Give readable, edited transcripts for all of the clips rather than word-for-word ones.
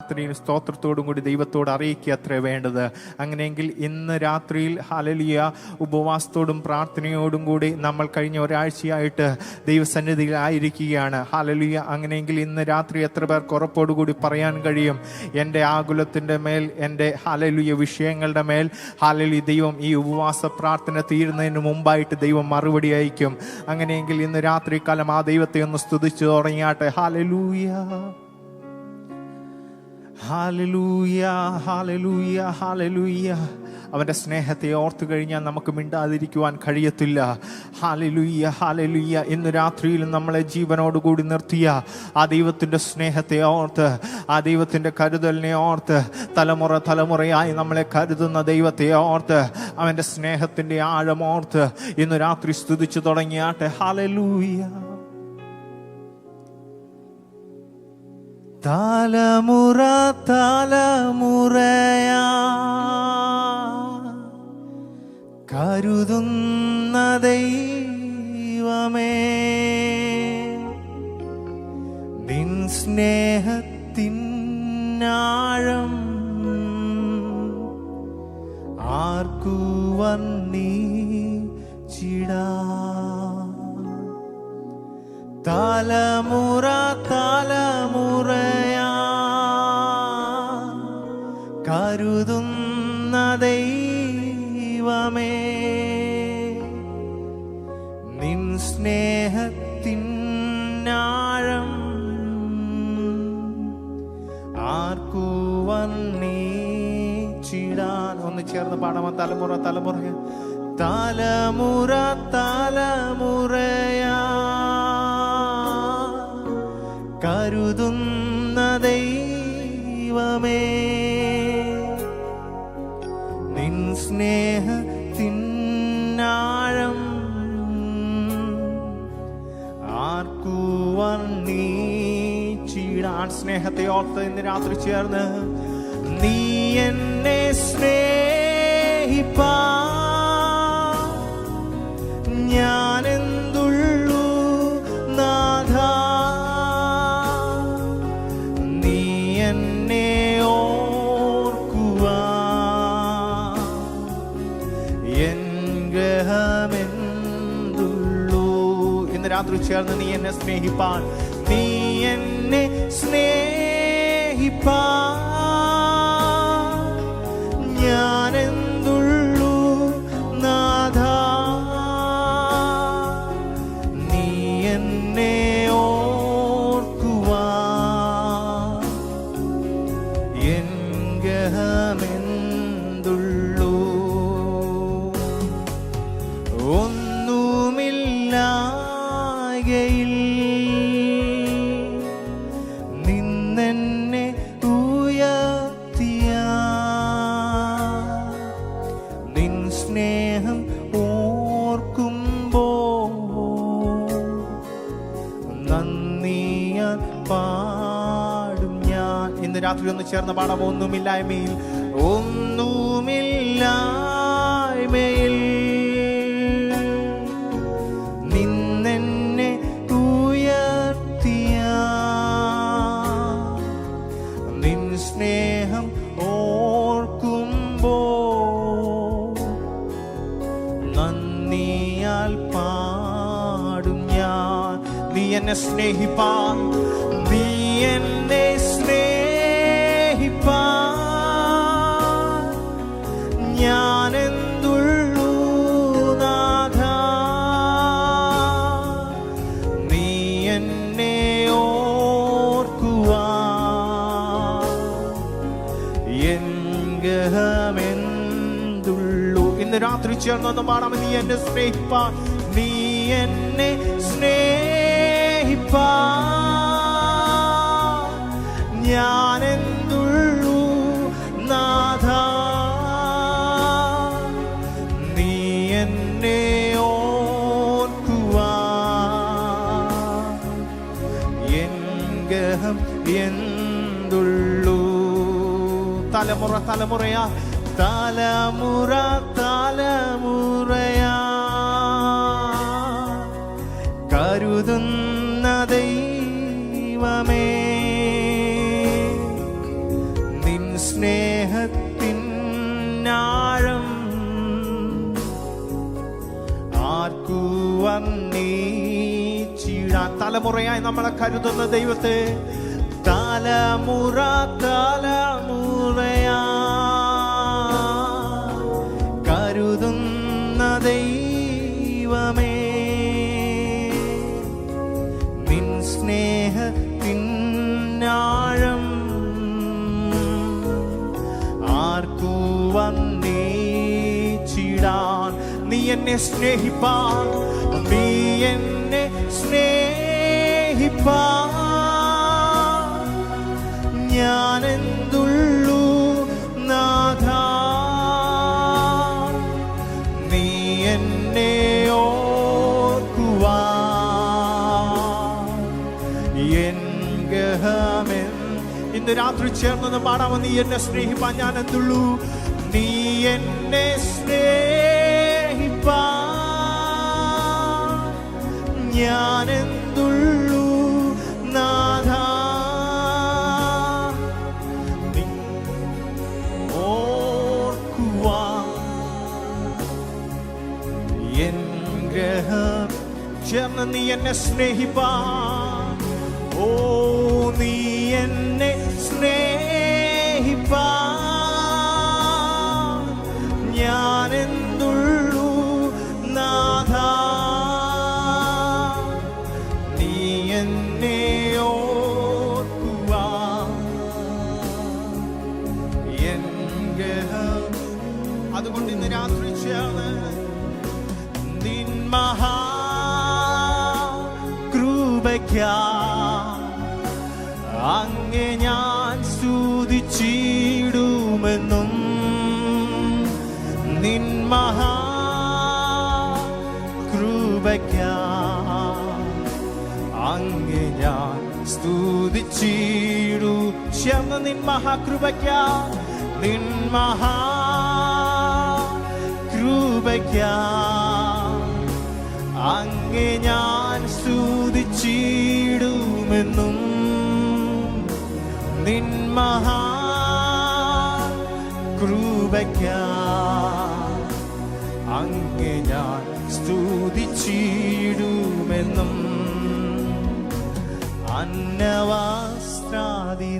പ്രാർത്ഥനയും സ്തോത്രത്തോടും കൂടി ദൈവത്തോട് അറിയിക്കുക അത്രേ വേണ്ടത്. അങ്ങനെയെങ്കിൽ ഇന്ന് രാത്രിയിൽ ഹല്ലേലൂയ ഉപവാസത്തോടും പ്രാർത്ഥനയോടും കൂടി നമ്മൾ കഴിഞ്ഞ ഒരാഴ്ചയായിട്ട് ദൈവസന്നിധിയിൽ ആയിരിക്കുകയാണ്. ഹല്ലേലൂയ. അങ്ങനെയെങ്കിൽ ഇന്ന് രാത്രി എത്ര പേർക്ക് ഉറപ്പോടുകൂടി പറയാൻ കഴിയും, എൻ്റെ ആകുലത്തിൻ്റെ മേൽ, എൻ്റെ ഹല്ലേലൂയ വിഷയങ്ങളുടെ മേൽ ഹല്ലേലൂയ ദൈവം ഈ ഉപവാസ പ്രാർത്ഥന തീരുന്നതിന് മുമ്പായിട്ട് ദൈവം മറുപടി അയക്കും. അങ്ങനെയെങ്കിൽ ഇന്ന് രാത്രി കാലം ആ ദൈവത്തെ ഒന്ന് സ്തുതിച്ചു തുടങ്ങിയാട്ടെ. Hallelujah, hallelujah, hallelujah, hallelujah. അവൻ്റെ സ്നേഹത്തെ ഓർത്തു കഴിഞ്ഞാൽ നമുക്ക് മിണ്ടാതിരിക്കുവാൻ കഴിയത്തില്ല. Hallelujah, hallelujah. ഇന്ന് രാത്രിയിൽ നമ്മളെ ജീവനോടുകൂടി നിർത്തിയ ആ ദൈവത്തിൻ്റെ സ്നേഹത്തെ ഓർത്ത്, ആ ദൈവത്തിൻ്റെ കരുതലിനെ ഓർത്ത്, തലമുറ തലമുറയായി നമ്മളെ കരുതുന്ന ദൈവത്തെ ഓർത്ത്, അവൻ്റെ സ്നേഹത്തിൻ്റെ ആഴമോർത്ത് ഇന്ന് രാത്രി സ്തുതിച്ചു തുടങ്ങിയാട്ടെ. ഹല്ലേലൂയ. തലമുറ തലമുറയാ കരുതുന്ന ദൈവമേ, നിൻ സ്നേഹത്തിനാഴം ആർക്കു വർണ്ണിച്ചിടാ. തലമുറ തലമുറയാ കരുതുന്ന ദൈവമേ, നിൻ സ്നേഹത്തിനാഴം ആർക്കു വർണ്ണിച്ചിടാൻ. ഒന്ന് ചേർന്ന് പാടാമോ? തലമുറ തലമുറ തലമുറ തലമുറയാ കരുതുന്ന ദൈവമേ, നിൻ സ്നേഹത്തിനാഴം ആർക്കു വർണ്ണിച്ചിടാൻ. സ്നേഹത്തെ ഓർത്ത് ഇന്ന് രാത്രി ചേർന്ന്, നീ എന്നെ സ്നേഹിപ്പാ ഞാനെന്തുള്ളൂ നാഥ, നീ എന്നെ ഓർക്കുവാ എൻ ഗ്രഹമെന്തുള്ളൂ. ഇന്ന് രാത്രി ചേർന്ന് നീ എന്നെ സ്നേഹിപ്പാൻ, നീ എന്നെ സ്നേഹിപ്പാൻ ഞാനെന്തുള്ളൂ നാഥ, നീ എന്നെ ഓർക്കുവാ എൻ ഗ്രഹമെന്തുള്ളൂ. ഒന്നുമില്ലായ്കയിൽ നിന്നെന്നെ ഉയർത്തിയ നിൻ സ്നേഹം ഓർക്കുമ്പോ നന്ദിയാൽ പാടും ഞാൻ. ഇന്ന് രാത്രി ഒന്ന് ചേർന്ന് പാടാം. ഒന്നുമില്ലായ്മയിൽ, ഒന്നുമില്ലായ്മയിൽ നിന്നെന്നെ ഉയർത്തിയ നിൻ സ്നേഹം ഓർക്കുമ്പോ നന്ദിയാൽ പാടും ഞാൻ. നീ എന്നെ സ്നേഹിപ്പാൻ, നീ എന്നെ സ്നേഹിപ്പാൻ ഞാനെന്തുള്ളൂ നാഥ, നീ എന്നെ ഓർക്കുവാ എൻ ഗ്രഹമെന്തുള്ളൂ. ഇന്ന് രാത്രി ചേർന്നൊന്ന് പാടാം. നീ എന്നെ സ്നേഹിപ്പാൻ, നീ എന്നെ സ്നേഹിപ്പാൻ ഞാനെന്തുള്ളൂ നാഥ, നീ എന്നെ ഓർക്കുവാ എൻ ഗ്രഹം എന്തുള്ളൂ. തലമുറ തലമുറയാ തലമുറ തലമുറയാ കരുതുന്ന ദൈവമേ, തിന്നാഴം ആർക്കു വർണ്ണിച്ചിടാൻ. തലമുറയായി നമ്മളെ കരുതുന്ന ദൈവത്തെ, തലമുറ തലമുറയാ കരുതുന്ന ദൈവമേ, നിൻ സ്നേഹത്തിന്നാഴം ആർക്കു വർണ്ണിച്ചിടാൻ. നീ എന്നെ സ്നേഹിപ്പാൻ, നീ എന്നെ സ്നേഹിപ്പാൻ ഞാനെന്തുള്ളൂ നാഥ. നീ എന്നെ ഓർക്കുവാൻ എൻ ഗഹമെൻ. ഇന്ന് രാത്രി ചേർന്ന് പാടാമോ? നീ എന്നെ സ്നേഹിപ്പാൻ ഞാൻ എന്തുള്ളൂ, നീ എന്നെ സ്നേഹിപ്പാൻ ഞാൻ എന്തുള്ളൂ നാഥ. നീ ഓർക്കുവാൻ എൻ ഗ്രഹം ചേർന്ന് നീ എന്നെ സ്നേഹിപ്പാൻ. ഓ നീ എന്നെ സ്നേഹിപ്പാൻ ഞാൻ എന്തുള്ളൂ നാഥ. നീ എന്നെ ഓർക്കുവാൻ എൻ ഗ്രഹം. അതുകൊണ്ട് ഇന്ന് രാത്രി ചേർന്ന് നിൻ മഹാകൃപയ്ക്കാ അങ്ങേ ഞാൻ സ്തുതിച്ചിടുമെന്നും, നിൻ മഹാകൃപയ്ക്കാ അങ്ങേ ഞാൻ സ്തുതിച്ചിടു. ചേർന്ന് നിൻ മഹാകൃപയ്ക്കാ, നിൻ മഹാകൃപയ്ക്കാ അങ്ങേ ഞാൻ സ്തുതിച്ചിടുമെന്നും, നിൻ മഹാകൃപയ്ക്കാ അങ്ങേ ഞാൻ സ്തുതിച്ചിടുമെന്നും. അന്നവസ്ത്രാദി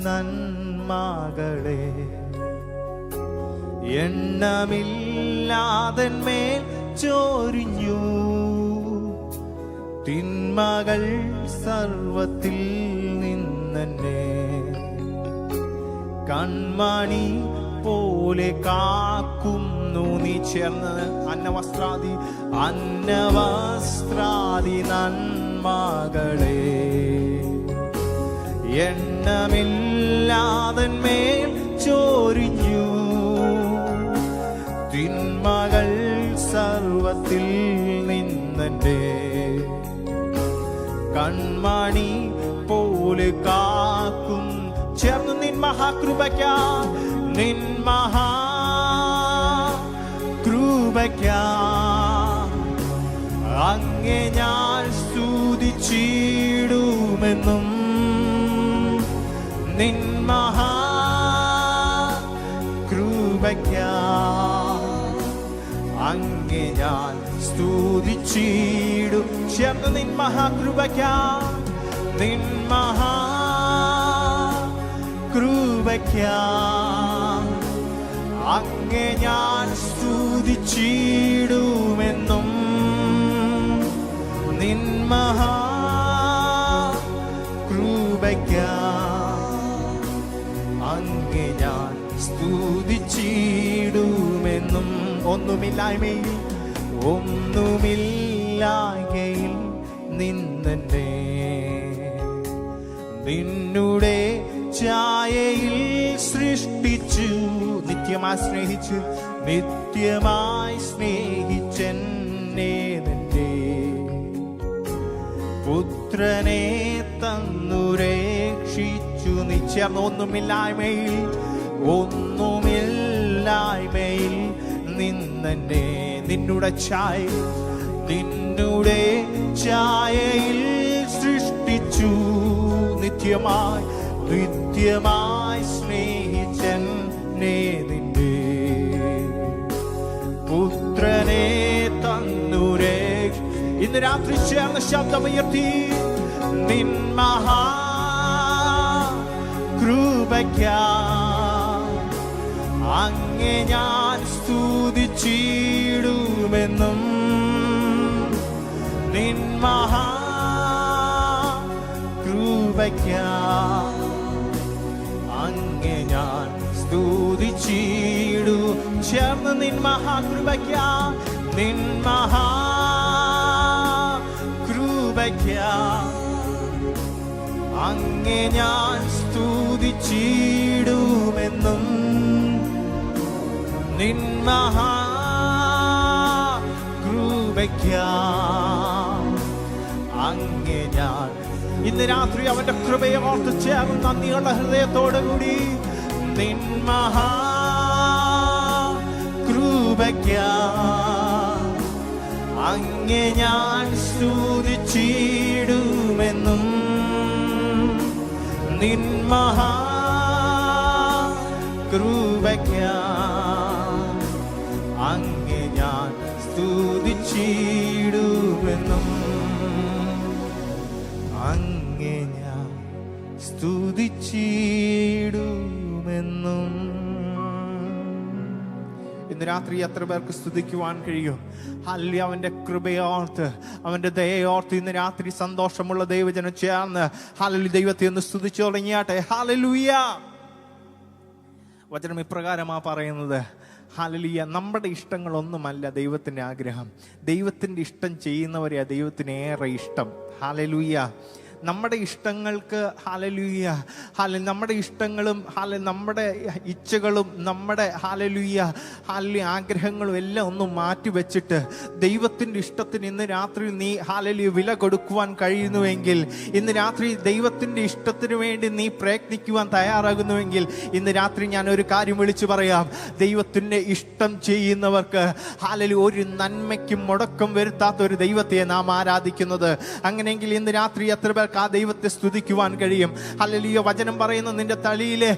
നന്മകളെ എണ്ണമില്ലാതന്മേൽ ചൊരിഞ്ഞു, തിന്മകൾ സർവത്തിൽ നിന്നെ കൺമണി പോലെ കാക്കുന്നു നീ. ചേർന്ന് അന്നവസ്ത്രാദി അന്നവസ്ത്രാദി നന്മകളെ എണ്ണമില്ലാതന്മേൽ ചൊരിഞ്ഞു, തിന്മകൾ സർവത്തിൽ നിന്നെ കൺമണി പോലെ കാക്കും. ചേർന്ന് നിൻ മഹാകൃപയ്ക്കാ, നിൻ മഹാകൃപയ്ക്കാ അങ്ങേ ഞാൻ സ്തുതിച്ചിടുമെന്നും, നിൻ മഹാകൃപയ്ക്കാ അങ്ങേ ഞാൻ സ്തുതിച്ചിടും. ചേർന്ന് നിൻ മഹാകൃപയ്ക്കാ, നിൻ മഹാകൃപയ്ക്കാ അങ്ങേ ഞാൻ സ്തുതിച്ചിടുമെന്നും, നിൻ മഹാകൃപയ്ക്കാ അങ്ങേ ഞാൻ സ്തുതിച്ചിടുമെന്നും. ഒന്നുമില്ലായ്മയിൽ ഒന്നുമില്ലായ്കയിൽ നിന്നെ നിന്നുടെ ഛായയിൽ സൃഷ്ടിച്ചു, നിത്യമായി സ്നേഹിച്ചു, നിത്യമായി സ്നേഹിച്ചെന്നെ നിന്റെ പുത്രനെ തന്നു രക്ഷിച്ചു. നിശ്ചയം ഒന്നുമില്ലായ്മയിൽ ഒന്നുമില്ലായ്മയിൽ നിന്നെ നിന്നുടെ ഛായയിൽ സൃഷ്ടിച്ചു, നിത്യമായി നിത്യമായി സ്നേഹിച്ചെന്നെ നിന്റെ ഇന്ന് രാത്രി ചേർന്ന് ശബ്ദമുയർത്തി നിൻ മഹാകൃപയ്ക്കായി അങ്ങേ ഞാൻ സ്തുതിച്ചിടുമെന്നും നിൻ മഹാകൃപയ്ക്കായി അങ്ങേ ഞാൻ സ്തുതിച്ചിടും. ചേർന്ന് നിൻ മഹാകൃപയ്ക്കായി നിൻ മഹാകൃപയ്ക്കായി അങ്ങേ ഞാൻ സ്തുതിച്ചിടുമെന്നും നിൻ മഹാകൃപയ്ക്കായി അങ്ങേ ഞാൻ. ഇന്ന് രാത്രി അവന്റെ കൃപയെ ഓർത്ത് ചേർന്ന് നന്ദിയുള്ള ഹൃദയത്തോടു കൂടി നിൻ മഹാകൃപയ്ക്കായി അങ്ങേ ഞാൻ സ്തുതിച്ചിടുമെന്നും നിൻ മഹാകൃപയ്ക്കായി അങ്ങേ ഞാൻ സ്തുതിച്ചിടുമെന്നും അങ്ങേ ഞാൻ സ്തുതിച്ചിടുമെന്നും. ഇന്ന് രാത്രി എത്ര പേർക്ക് സ്തുതിക്കുവാൻ കഴിയും? ഹല്ലേലൂയ. അവന്റെ കൃപയോർത്ത് അവന്റെ ദയയോർത്ത് ഇന്ന് രാത്രി സന്തോഷമുള്ള ദൈവജനം ചേർന്ന് ഹല്ലേലൂയ ദൈവത്തെ ഒന്ന് സ്തുതിച്ചു തുടങ്ങിയാട്ടെ. ഹല്ലേലൂയ. വചനം ഇപ്രകാരമാ പറയുന്നത്, ഹല്ലേലൂയ, നമ്മുടെ ഇഷ്ടങ്ങളൊന്നുമല്ല ദൈവത്തിൻ്റെ ആഗ്രഹം. ദൈവത്തിൻ്റെ ഇഷ്ടം ചെയ്യുന്നവരെയാ ദൈവത്തിന് ഏറെ ഇഷ്ടം. ഹല്ലേലൂയ. നമ്മുടെ ഇഷ്ടങ്ങൾക്ക് ഹല്ലേലൂയ നമ്മുടെ ഇഷ്ടങ്ങളും നമ്മുടെ ഇച്ഛകളും നമ്മുടെ ഹല്ലേലൂയ ആഗ്രഹങ്ങളും എല്ലാം ഒന്ന് മാറ്റി വെച്ചിട്ട് ദൈവത്തിൻ്റെ ഇഷ്ടത്തിന് ഇന്ന് രാത്രി നീ ഹല്ലേലൂയ വില കൊടുക്കുവാൻ കഴിയുന്നുവെങ്കിൽ, ഇന്ന് രാത്രി ദൈവത്തിൻ്റെ ഇഷ്ടത്തിന് വേണ്ടി നീ പ്രയത്നിക്കുവാൻ തയ്യാറാകുന്നുവെങ്കിൽ, ഇന്ന് രാത്രി ഞാൻ ഒരു കാര്യം വിളിച്ചു പറയാം. ദൈവത്തിൻ്റെ ഇഷ്ടം ചെയ്യുന്നവർക്ക് ഹല്ലേലൂയ ഒരു നന്മയ്ക്കും മുടക്കം വരുത്താത്ത ഒരു ദൈവത്തെ നാം ആരാധിക്കുന്നത്. അങ്ങനെയെങ്കിൽ ഇന്ന് രാത്രി എത്ര പേർക്ക് ആ ദൈവത്തെ സ്തുതിക്കുവാൻ കഴിയും? ഹല്ലേലൂയ. വചനം പറയുന്നു, നിന്റെ തലയിലെ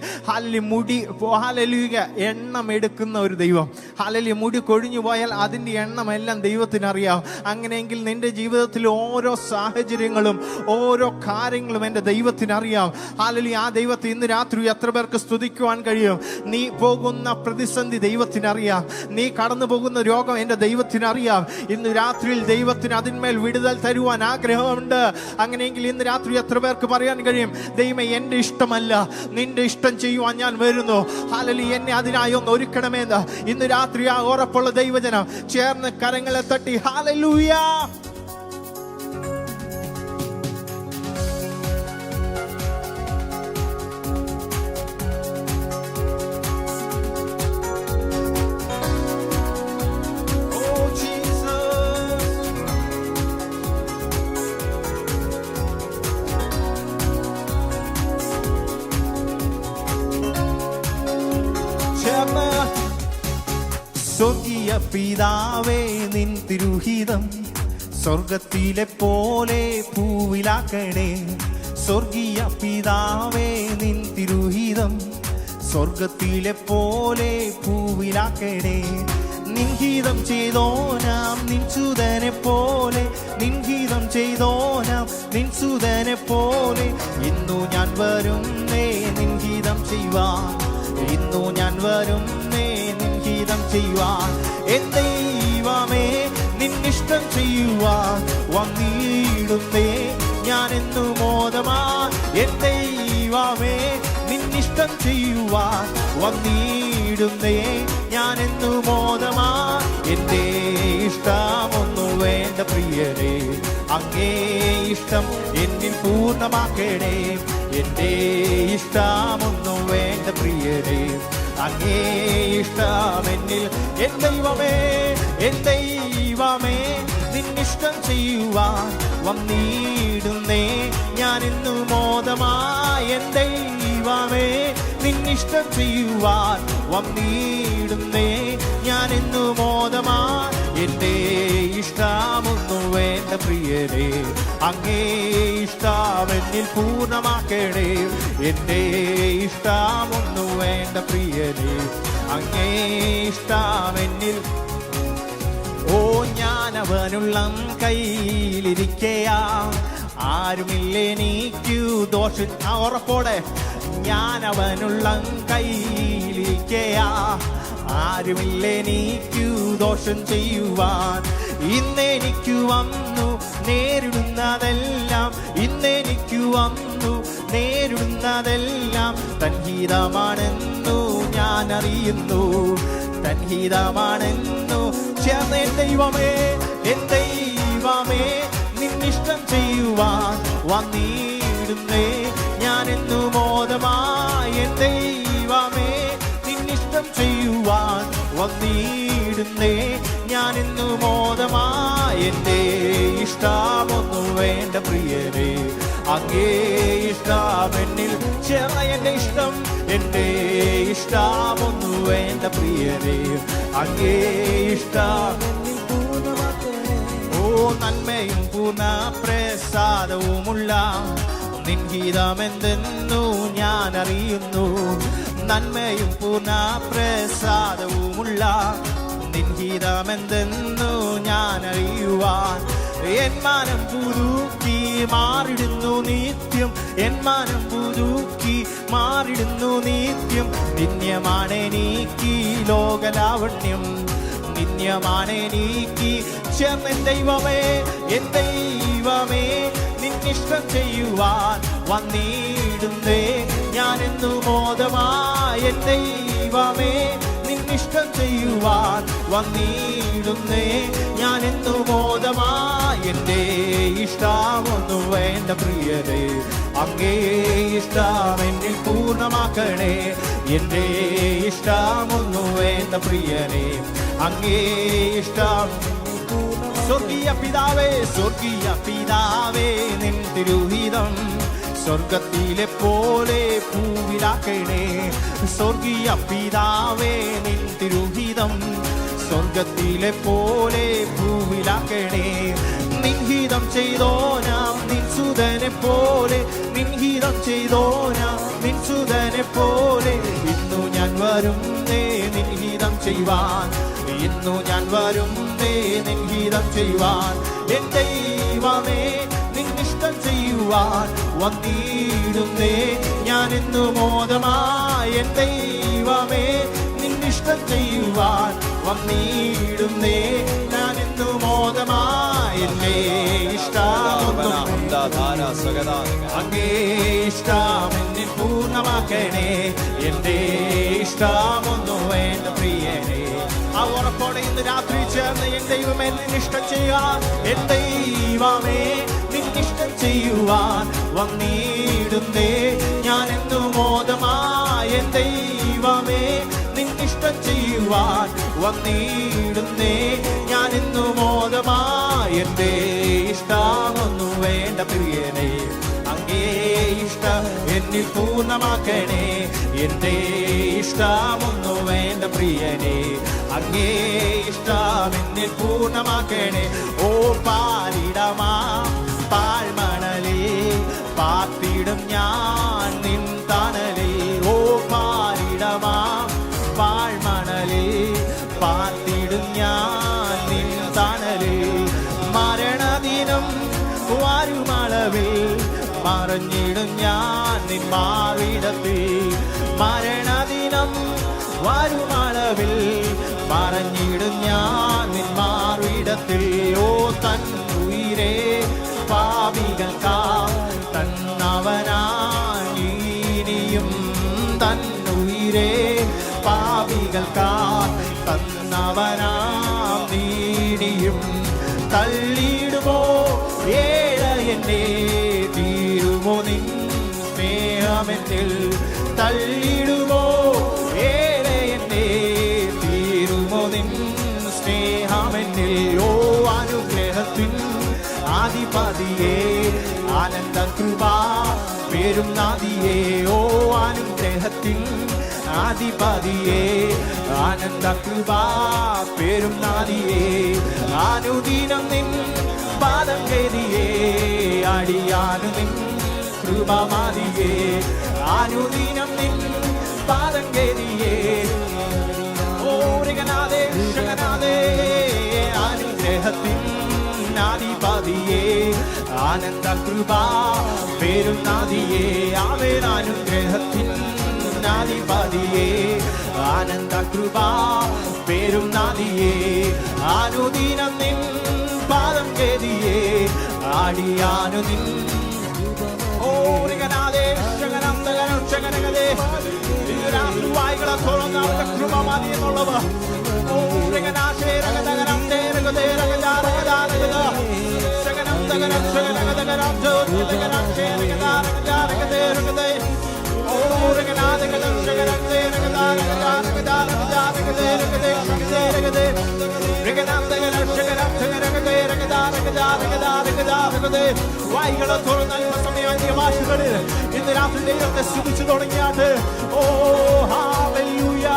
മുടി ഹല്ലേലൂയ എണ്ണം എടുക്കുന്ന ഒരു ദൈവം. ഹല്ലേലൂയ. മുടി കൊഴിഞ്ഞു പോയാൽ അതിൻ്റെ എണ്ണമെല്ലാം ദൈവത്തിനറിയാം. അങ്ങനെയെങ്കിൽ നിന്റെ ജീവിതത്തിൽ ഓരോ സാഹചര്യങ്ങളും ഓരോ കാര്യങ്ങളും എൻ്റെ ദൈവത്തിനറിയാം. ഹല്ലേലൂയ. ആ ദൈവത്തെ ഇന്ന് രാത്രി എത്ര പേർക്ക് സ്തുതിക്കുവാൻ കഴിയും? നീ പോകുന്ന പ്രതിസന്ധി ദൈവത്തിനറിയാം. നീ കടന്നു പോകുന്ന രോഗം എൻ്റെ ദൈവത്തിനറിയാം. ഇന്ന് രാത്രിയിൽ ദൈവത്തിന് അതിന്മേൽ വിടുതൽ തരുവാൻ ആഗ്രഹമുണ്ട്. അങ്ങനെയെങ്കിൽ ഇന്ന് രാത്രി എത്ര പേർക്ക് പറയാൻ കഴിയും, ദൈവമേ എൻ്റെ ഇഷ്ടമല്ല നിന്റെ ഇഷ്ടം ചെയ്യുവാൻ ഞാൻ വരുന്നു. ഹല്ലേലൂയ. എന്നെ അതിനായി ഒന്ന് ഒരുക്കണമെന്ന് ഇന്ന് രാത്രി ആ ഉറപ്പുള്ള ദൈവജനം ചേർന്ന് കരങ്ങളെ തട്ടി ഹല്ലേലൂയ. സ്വർഗീയ പിതാവേ, നിൻ തിരുഹിതം സ്വർഗത്തിലെ പോലെ പൂവിലാക്കണേ. സ്വർഗീയ പിതാവേ, നിൻ തിരുഹിതം സ്വർഗത്തിലെ പോലെ പൂവിലാക്കണേ. നിൻഹിതം ചെയ്തോനാം നിൻ സുതനെ പോലെ, നിൻഹിതം ചെയ്തോനാം നിൻ സുതനെ പോലെ. ഇന്നു ഞാൻ വരുന്നേ നിൻഹിതം ചെയ്യുവാൻ, ഇന്നു ഞാൻ വരുന്നേ നിൻഹിതം ചെയ്യുവാൻ. എൻ ദൈവമേ, നിന്നിഷ്ടം ചെയ്യുവാൻ വന്നിടുന്നേ ഞാൻ എന്നു മോദമാൻ. എൻ ദൈവമേ, നിന്നിഷ്ടം ചെയ്യുവാൻ വന്നിടുന്നേ ഞാൻ എന്നു മോദമാൻ. എൻ്റെ ഇഷ്ടമൊന്നു വേണ്ട പ്രിയരേ, അങ്ങേ ഇഷ്ടം എന്നിൽ പൂർണ്ണമാക്കണേ. എൻ്റെ ഇഷ്ടമൊന്നു വേണ്ട പ്രിയരേ, അങ്ങേ ഇഷ്ടം എന്നിൽ. എൻ ദൈവമേ, എൻ ദൈവമേ, നിന്നിഷ്ടം ചെയ്യുവാൻ വന്നിടുന്നേ ഞാൻ ഇന്നു മോദമായി. എൻ ദൈവമേ, നിന്നിഷ്ടം ചെയ്യുവാൻ വന്നിടുന്നേ ഞാൻ ഇന്നു മോദമായി. എൻ്റെ ഇഷ്ടമൊന്നു വേണ്ട പ്രിയരേ, അങ്ങേ ഇഷ്ടം എന്നിൽ പൂർണ്ണമാക്കണേ. എൻ്റെ ഇഷ്ടമൊന്നു വേണ്ട പ്രിയരേ, അങ്ങേ ഇഷ്ടം എന്നിൽ. ഓ ഞാൻ ഞാനവനുള്ളം കയ്യിലിരിക്കയാ, ആരുമില്ലെനിക്കു ദോഷം. ഉറപ്പോടെ ഞാനവനുള്ളം കയ്യിലിരിക്കയാ, ആരുമില്ലെനിക്കു ദോഷം ചെയ്യുവാൻ. ഇന്നെനിക്കു വന്നു നേരിടുന്നതെല്ലാം, ഇന്നെനിക്കു വന്നു നേരിടുന്നതെല്ലാം തൻഹിതമാണെന്നു ഞാൻ അറിയുന്നു, തൻഹിതമാണെന്നു. ചേർന്ന് എൻ ദൈവമേ, എൻ ദൈവമേ, നിന്നിഷ്ടം ചെയ്യുവാൻ വന്നിടുന്നേ ഞാനെന്നു മോദമായി. എൻ ദൈവമേ, നിന്നിഷ്ടം ചെയ്യുവാൻ വന്നിടുന്നേ ഞാനെന്നു മോദമായി. എൻ്റെ ഇഷ്ടമൊന്നു വേണ്ട പ്രിയനേ, അങ്ങേ ഇഷ്ടം എന്നിൽ ചേർന്ന. എൻ്റെ ഇഷ്ടം, എൻ്റെ ഇഷ്ടമൊന്നു വേണ്ട പ്രിയനേ, അങ്ങേ ഇഷ്ടം. ഓ നന്മയും പൂർണ്ണ പ്രസാദവുമുള്ള നിൻഹിതമെന്തെന്നു ഞാൻ അറിയുന്നു, നന്മയും പൂർണ്ണ പ്രസാദവുമുള്ള നിൻഹിതമെന്തെന്നു ഞാൻ അറിയുവാൻ. എൻ മാനം പുതുക്കി മാറിടുന്നു നിത്യം, എൻ മാനം പുതുക്കി മാറിടുന്നു നിത്യം. നിത്യമാണെനിക്ക് ലോകലാവണ്യം, നിത്യമാണെനിക്ക്. ചേർന്ന് എൻ ദൈവമേ, എൻ ദൈവമേ, നിന്നിഷ്ടം ചെയ്യുവാൻ വന്നിടുന്നേ ഞാനെന്നു മോദമായി. എൻ ദൈവമേ, നിന്നിഷ്ടം ചെയ്യുവാൻ വന്നിടുന്നേ ഞാനെന്നു മോദമായി. എൻ്റെ ഇഷ്ടമൊന്നു വേണ്ട പ്രിയരേ, അങ്ങേ ഇഷ്ടം എന്നിൽ പൂർണ്ണമാക്കണേ. എൻ്റെ ഇഷ്ടമൊന്നു വേണ്ട പ്രിയരേ, അങ്ങേ ഇഷ്ടം. സ്വർഗീയ പിതാവേ, സ്വർഗീയ പിതാവേ, നിൻ തിരുഹിതം സ്വർഗത്തിലെ പോലെ പൂവിലാക്കണേ. സ്വർഗീയ പിതാവേ, നിൻ തിരുഹിതം സ്വർഗത്തിലെ പോലെ പൂവിലാക്കണേ. നിൻഹിതം ചെയ്തോ നാം നിൻ സുതനെ പോലെ, നിൻഹിതം ചെയ്തോ നാം നിൻ സുതനെ പോലെ. ഇന്നു ഞാൻ വരുന്നേ നിൻഹിതം ചെയ്യുവാൻ, ഇന്നു ഞാൻ വരുന്നേ നിൻഹിതം ചെയ്യുവാൻ. എൻ ദൈവമേ, നിന്നിഷ്ടം ചെയ്യുവാൻ വന്നിടുന്നേ ഞാനെന്നു മോദമായി. എൻ ദൈവമേ, നിന്നിഷ്ടം ചെയ്യുവാൻ വന്നിടുന്നേ ഞാനെന്നു മോദമായി. എന്റെ ഇഷ്ടമൊന്നും അങ്ങേ ഇഷ്ടം എന്നിൽ പൂർണ്ണമാക്കണേ. എന്റെ ഇഷ്ടമൊന്നു വേണ്ട പ്രിയനേ. ആ ഉറപ്പോടെ ഇന്ന് രാത്രി ചേർന്ന് എൻ ദൈവമേ, നിന്നിഷ്ടം ചെയ്യാൻ. എൻ ദൈവമേ, നിന്നിഷ്ടം ചെയ്യുവാൻ വന്നിടുന്നേ ഞാനെന്നു മോദമായി. എൻ ദൈവമേ, നിന്നിഷ്ടം ചെയ്യുവാൻ വന്നിടുന്നേ ഞാനെന്നു മോദമായി. എൻ്റെ ഇഷ്ടമൊന്നു വേണ്ട പ്രിയനേ, അങ്ങേ ഇഷ്ടം എന്നിൽ പൂർണ്ണമാക്കണേ. എൻ്റെ ഇഷ്ടമൊന്നു വേണ്ട പ്രിയനേ, അങ്ങേ ഇഷ്ടം എന്നിൽ പൂർണ്ണമാക്കണേ. ഓ പാലിടമാ പാഴ്മണലേ, പാർത്തിടും ഞാൻ നിൻ തണലേ. ഓ പാലിടമാ പാഴ്മണലേ, പാർത്തിടും ഞാൻ നിൻ തണലേ. മരണദിനം വരുമളവിൽ മറഞ്ഞിടും ഞാൻ നിൻ മാറിടത്തിൽ. മരണദിനം വരുമളവിൽ മറഞ്ഞിടും ഞാൻ നിൻ മാറിടത്തിൽ. ഓ തൻ ഉയിരേ പാപികൾക്കാ തന്നവനാനിയും, തൻ ഉയിരേ പാപികൾക്കാ തന്നവനാം നീടിയും. തള്ളിയിടുമോ ഏഴയെന്നെ, തീരുമോ നിൻ സ്നേഹമെന്നിൽ. തള്ളിയിടുമോ ഏഴയെന്നെ, തീരുമോ നിൻ സ്നേഹമെന്നിൽ. ഓ അനുഗ്രഹത്തിൻ ആധിപതിയേ, ആനന്ദ കൃപ പേരും നാദിയേ. ഓ അനുഗ്രഹത്തിൻ ആധിപതിയേ, ആനന്ദ കൃപ പേരും നാദിയേ. അനുദിനം നിൻ പാദം കേരിയേ, അടിയാനു നിൻ കൃപമാതിയേ. അനുദിനം നിൻ പാദം കേരിയേ. ഓ ഋഗനാഥേ, ഋഗനാഥേ, അനുഗ്രഹത്തിൻ നാദിയേ ആനന്ദ കൃപ പേരും നാദിയേ ആമേൻ അനുഗ്രഹത്തിൻ നാദിപതിയേ ആനന്ദ കൃപ പേരും നാദിയേ അനുദിനം നിൻ പാദം കേദിയേ ആടിയാനു നിൻ വായികളെ തുറന്ന് അവരുടെ കൃപ മതി എന്നുള്ളവ വായികളെ തുറന്ന് അല്പസമയം ഭാഷകളിൽ ഇന്ന് രാത്രി ദൈവത്തെ സ്തുതിച്ചു തുടങ്ങിയാട്ട്. ഓ ഹല്ലേലൂയ.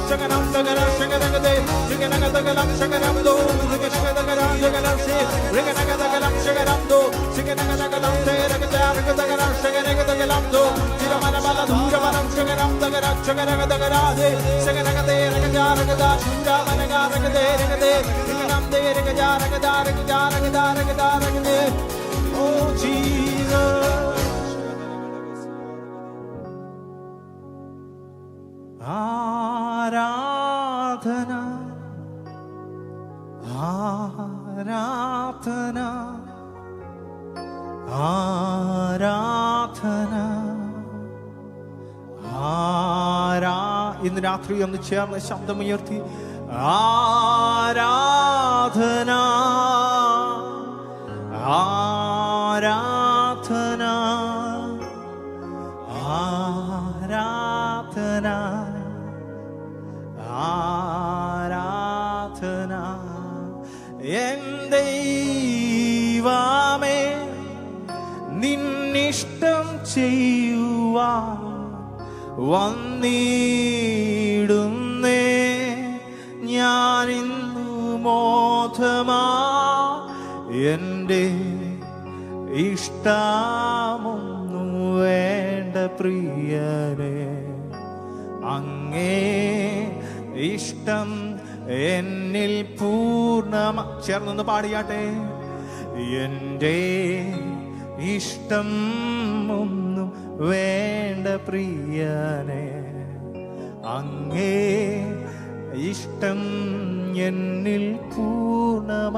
ശകനം തകരം ശകനഗദേ ശകനഗദഗലം ശകനംദോ ശകനഗദഗലം ശകനംശേ ശകനഗദഗലം ശകനംദോ ശകനഗദഗലം ശകനഗദഗലം ശകനഗദഗലംദോ തിരമനബല ദൂരവനം ശകനം തകരം ശകനഗദഗരാദേ ശകനഗദേ രഗജാരഗദാ ശുരാമനഗാരഗദേ രഗദേ ശകനംദേ രഗജാരഗദാരഗദാരഗദാരഗദാരഗദേ. Oh Jesus. ആരാധന ആരാധന ആരാധന ഇന്ന് രാത്രി ഒന്ന് ചേർന്ന് ശബ്ദമുയർത്തി ആരാധന ആരാധന ആരാധന ആരാധന. എൻ ദൈവമേ നിന്നിഷ്ടം ചെയ്യുവാൻ വന്നിടുന്നേ ഞാനിന്നു മോദമാ എൻ്റെ ഇഷ്ടമൊന്നും വേണ്ട പ്രിയരേ അങ്ങേ ഇഷ്ടം എന്നിൽ പൂർണ്ണമാ. ചേർന്നൊന്ന് പാടിയാട്ടെ. എൻ്റെ ഇഷ്ടം ഒന്നും വേണ്ട പ്രിയനേ അങ്ങേ ഇഷ്ടം എന്നിൽ പൂർണ്ണമാക്കണേ.